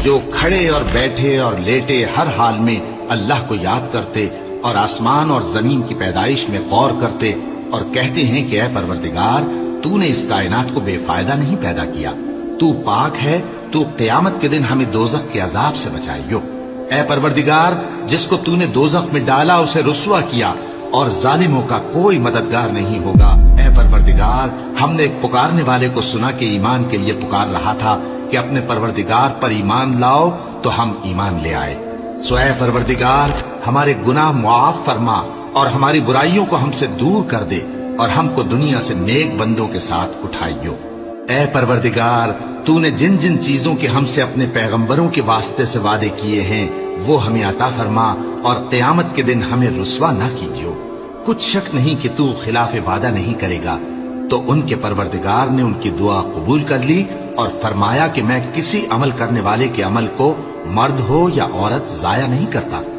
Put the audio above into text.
جو کھڑے اور بیٹھے اور لیٹے ہر حال میں اللہ کو یاد کرتے اور آسمان اور زمین کی پیدائش میں غور کرتے اور کہتے ہیں کہ اے پروردگار تو نے اس کائنات کو بے فائدہ نہیں پیدا کیا، تو پاک ہے، تو قیامت کے دن ہمیں دوزخ کے عذاب سے بچائیو۔ اے پروردگار جس کو تو نے دوزخ میں ڈالا اسے رسوا کیا اور ظالموں کا کوئی مددگار نہیں ہوگا۔ اے پروردگار ہم نے ایک پکارنے والے کو سنا کہ ایمان کے لیے پکار رہا تھا کہ اپنے پروردگار پر ایمان لاؤ، تو ہم ایمان لے آئے۔ سو اے پروردگار ہمارے گناہ معاف فرما اور ہماری برائیوں کو ہم سے دور کر دے اور ہم کو دنیا سے نیک بندوں کے ساتھ اٹھائیو۔ اے پروردگار تو نے جن جن چیزوں کے ہم سے اپنے پیغمبروں کے واسطے سے وعدے کیے ہیں وہ ہمیں عطا فرما اور قیامت کے دن ہمیں رسوا نہ کیجیو۔ کچھ شک نہیں کہ تو خلاف وعدہ نہیں کرے گا۔ تو ان کے پروردگار نے ان کی دعا قبول کر لی اور فرمایا کہ میں کسی عمل کرنے والے کے عمل کو مرد ہو یا عورت ضائع نہیں کرتا۔